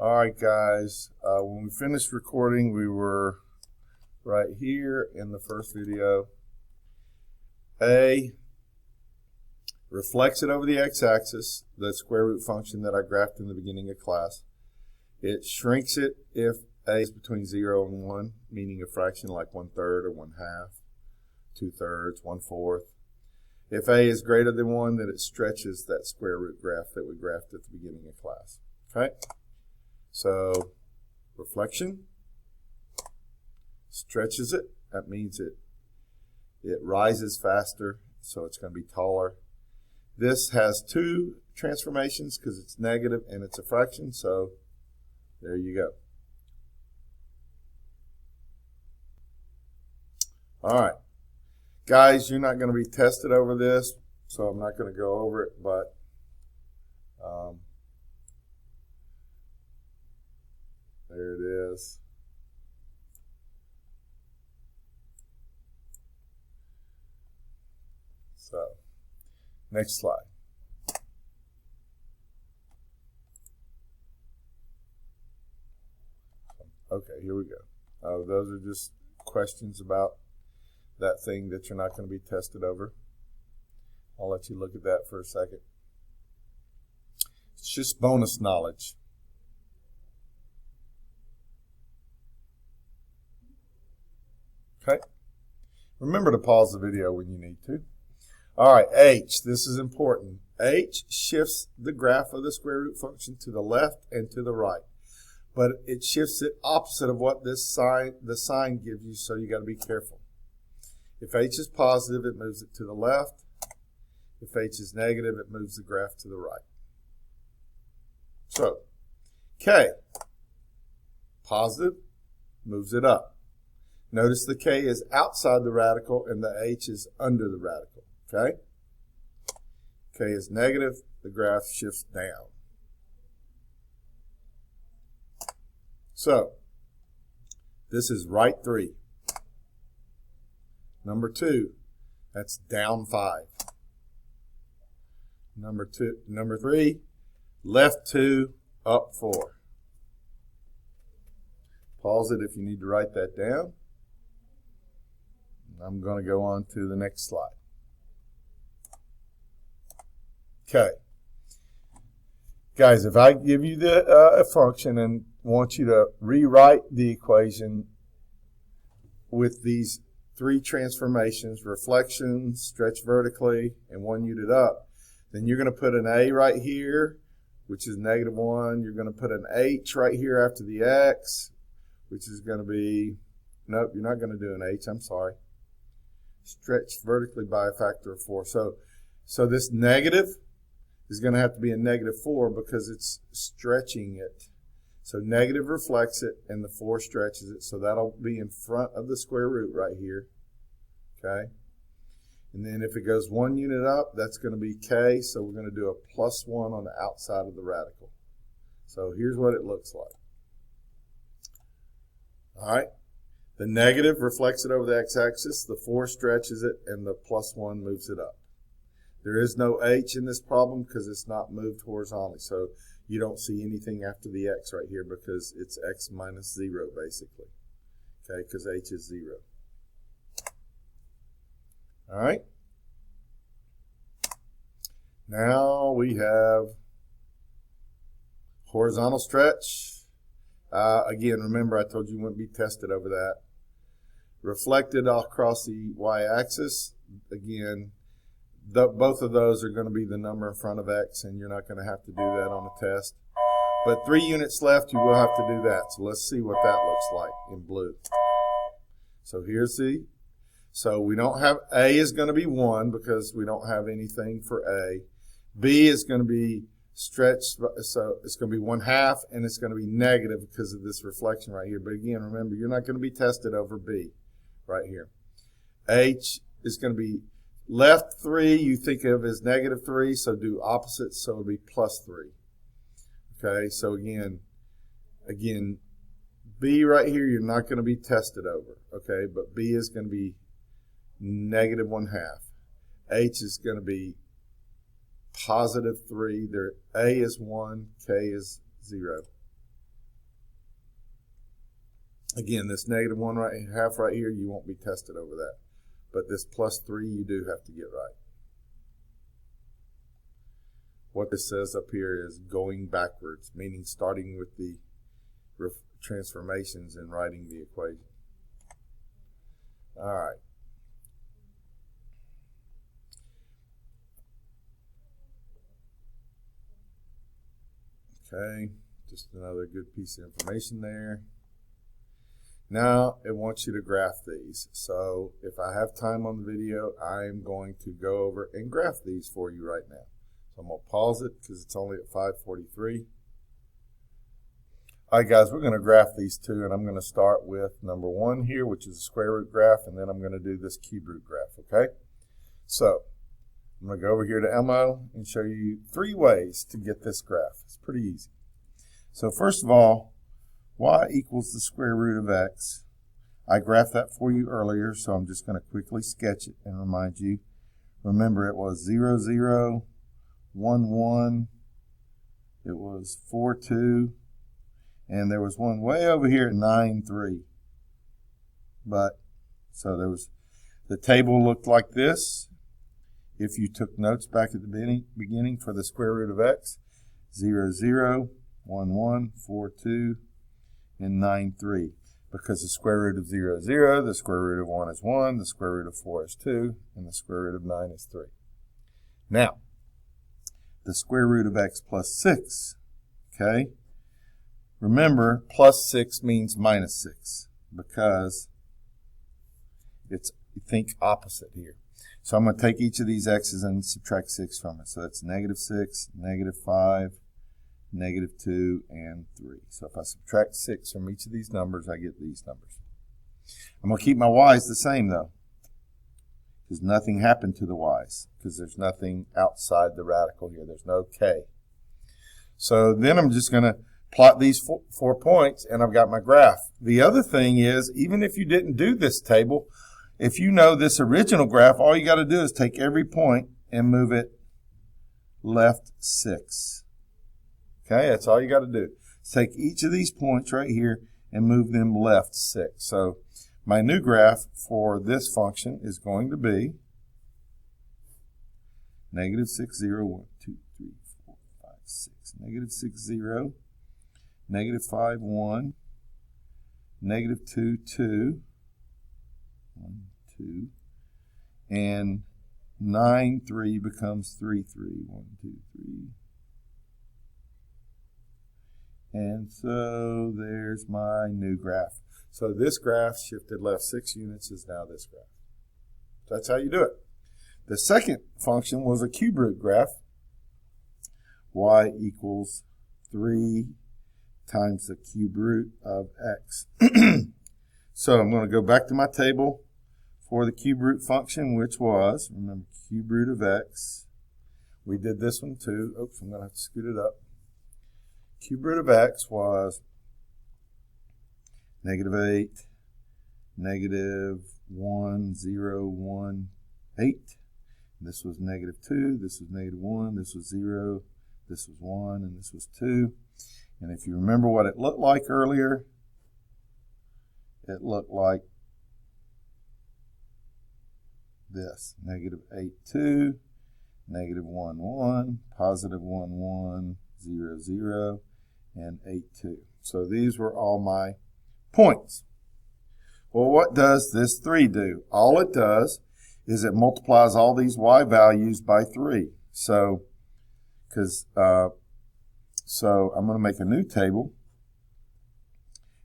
All right, guys, when we finished recording, we were right here in the first video. A reflects it over the x-axis, the square root function that I graphed in the beginning of class. It shrinks it if a is between 0 and 1, meaning a fraction like 1/3 or 1/2, 2/3, 1/4. If a is greater than 1, then it stretches that square root graph that we graphed at the beginning of class. Okay? So reflection stretches it. That means it rises faster, so it's going to be taller. This has two transformations because it's negative and it's a fraction, so there you go. All right. Guys, you're not going to be tested over this, so I'm not going to go over it, but there it is. So, next slide. Okay, here we go. Those are just questions about that thing that you're not going to be tested over. I'll let you look at that for a second. It's just bonus knowledge. Okay. Remember to pause the video when you need to. All right, H, this is important. H shifts the graph of the square root function to the left and to the right. But it shifts it opposite of what the sign gives you, so you got to be careful. If H is positive, it moves it to the left. If H is negative, it moves the graph to the right. So, K, positive, moves it up. Notice the K is outside the radical and the H is under the radical, okay? K is negative, the graph shifts down. So, this is right 3. Number 2, that's down 5. Number 3, left 2, up 4. Pause it if you need to write that down. I'm going to go on to the next slide. Okay. Guys, if I give you a function and want you to rewrite the equation with these 3 transformations, reflection, stretch vertically, and 1 unit up, then you're going to put an A right here, which is -1. You're going to put an H right here after the X, which is going to be, nope, you're not going to do an H, I'm sorry. Stretch vertically by a factor of 4. So this negative is going to have to be a -4 because it's stretching it. So negative reflects it and the 4 stretches it. So that'll be in front of the square root right here. Okay. And then if it goes 1 unit up, that's going to be K. So we're going to do a +1 on the outside of the radical. So here's what it looks like. All right. The negative reflects it over the x-axis, the 4 stretches it, and the +1 moves it up. There is no H in this problem because it's not moved horizontally, so you don't see anything after the X right here because it's X minus 0 basically, okay, because H is 0. All right. Now we have horizontal stretch. Again, remember I told you wouldn't be tested over that. Reflected across the y-axis. Again, both of those are going to be the number in front of X, and you're not going to have to do that on a test. But 3 units left, you will have to do that. So let's see what that looks like in blue. So here's the, so we don't have, A is going to be 1 because we don't have anything for A. B is going to be stretched, so it's going to be 1/2, and it's going to be negative because of this reflection right here. But again, remember, you're not going to be tested over B right here. H is going to be left 3, you think of as -3, so do opposites, so it'll be +3. Okay, so again, B right here, you're not going to be tested over, okay, but B is going to be -1/2. H is going to be +3. There, A is 1, K is 0. Again, this negative 1 half right here, you won't be tested over that. But this plus 3, you do have to get right. What this says up here is going backwards, meaning starting with the transformations and writing the equation. All right. Okay, just another good piece of information there. Now it wants you to graph these. So if I have time on the video, I am going to go over and graph these for you right now. So I'm going to pause it because it's only at 5:43. All right, guys, we're going to graph these two, and I'm going to start with number 1 here, which is a square root graph, and then I'm going to do this cube root graph, okay? So I'm going to go over here to Elmo and show you 3 ways to get this graph. It's pretty easy. So first of all, y equals the square root of x. I graphed that for you earlier, so I'm just going to quickly sketch it and remind you. Remember, it was 0, 0, 1, 1. It was 4, 2. And there was one way over here at 9, 3. But, so there was, the table looked like this. If you took notes back at the beginning for the square root of x, 0, 0, 1, 1, 4, 2, and 9, 3. Because the square root of 0 is 0, the square root of 1 is 1, the square root of 4 is 2, and the square root of 9 is 3. Now, the square root of x plus 6, okay? Remember, plus 6 means minus 6 because it's, think opposite here. So I'm going to take each of these x's and subtract 6 from it. So that's negative 6, negative 5, negative 2, and 3. So if I subtract 6 from each of these numbers, I get these numbers. I'm going to keep my y's the same, though, because nothing happened to the y's, because there's nothing outside the radical here. There's no k. So then I'm just going to plot these 4 points, and I've got my graph. The other thing is, even if you didn't do this table, if you know this original graph, all you got to do is take every point and move it left 6. Okay, that's all you got to do. Take each of these points right here and move them left 6. So my new graph for this function is going to be negative 6, 0, 1, 2, 3, 4, 5, 6. Negative 6, 0. Negative 5, 1, negative 2, 2, 1, 2, and 9, 3 becomes 3, 3, 1, 2, 3. And so there's my new graph. So this graph shifted left 6 units is now this graph. That's how you do it. The second function was a cube root graph. Y equals 3 times the cube root of x. So I'm going to go back to my table for the cube root function, which was, remember, cube root of x. We did this one too. Oops, I'm going to have to scoot it up. Cube root of x was negative 8, negative 1, 0, 1, 8. This was negative 2, this was negative 1, this was 0, this was 1, and this was 2. And if you remember what it looked like earlier, it looked like this. Negative 8, 2, negative 1, 1, positive 1, 1, 0, 0, and 8, 2. So these were all my points. Well, what does this 3 do? All it does is it multiplies all these y values by 3. So I'm going to make a new table,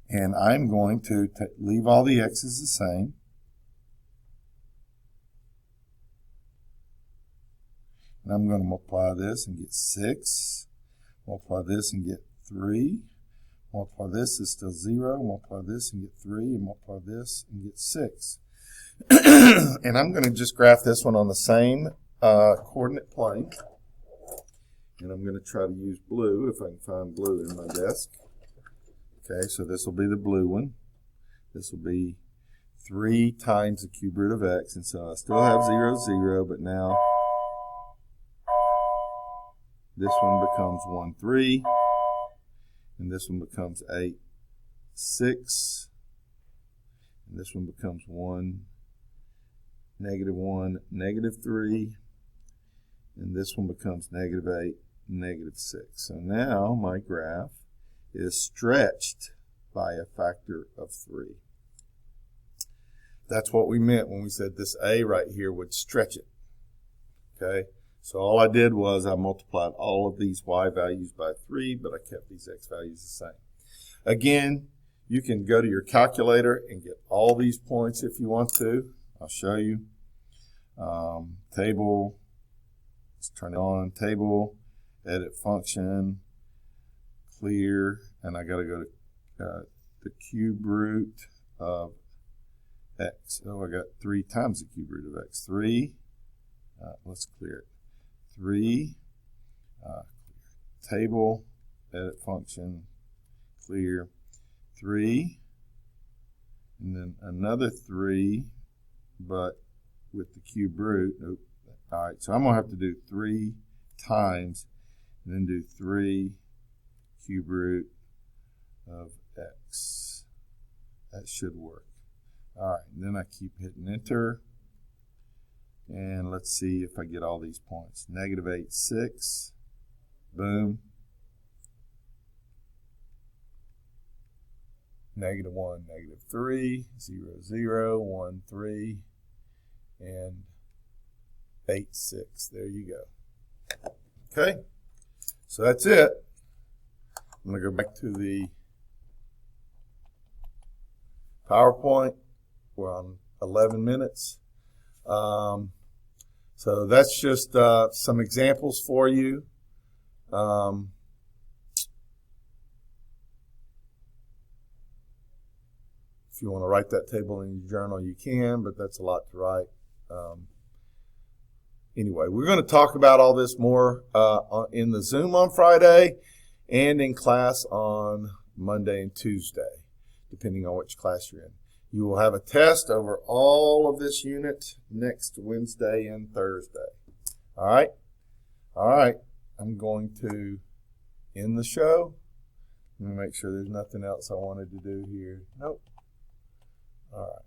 and I'm going to leave all the x's the same. And I'm going to multiply this and get 6. Multiply this and get 3. Multiply this is still 0. Multiply this and get 3. And multiply this and get 6. And I'm going to just graph this one on the same coordinate plane. And I'm going to try to use blue, if I can find blue in my desk. Okay, so this will be the blue one. This will be 3 times the cube root of x. And so I still have 0, 0, but now this one becomes 1, 3. And this one becomes 8, 6. And this one becomes 1, -1, -3. And this one becomes -8, -6. So now my graph is stretched by a factor of 3. That's what we meant when we said this A right here would stretch it. Okay, so all I did was I multiplied all of these Y values by 3, but I kept these X values the same. Again, you can go to your calculator and get all these points if you want to. I'll show you. Table, let's turn it on. Table, edit function, clear, and I got to go to the cube root of X. So I got 3 times the cube root of X. 3. Let's clear it. 3. Table, edit function, clear. 3. And then another 3, but with the cube root. All right, so I'm going to have to do 3 times and then do 3 cube root of X. That should work. All right, and then I keep hitting enter. And let's see if I get all these points. -8, 6. Boom. -1, -3, 0, 0, 1, 3, and 8, 6. There you go. Okay, so that's it. I'm going to go back to the PowerPoint. We're on 11 minutes. So that's just some examples for you. If you want to write that table in your journal, you can, but that's a lot to write. Anyway, we're going to talk about all this more in the Zoom on Friday and in class on Monday and Tuesday, depending on which class you're in. You will have a test over all of this unit next Wednesday and Thursday. All right? All right. I'm going to end the show. Let me make sure there's nothing else I wanted to do here. Nope. All right.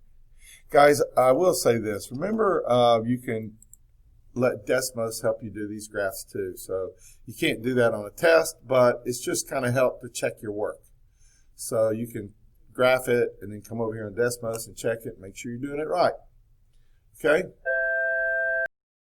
Guys, I will say this. Remember, you can let Desmos help you do these graphs too. So you can't do that on a test, but it's just kind of help to check your work. So you can graph it and then come over here on Desmos and check it and make sure you're doing it right. Okay?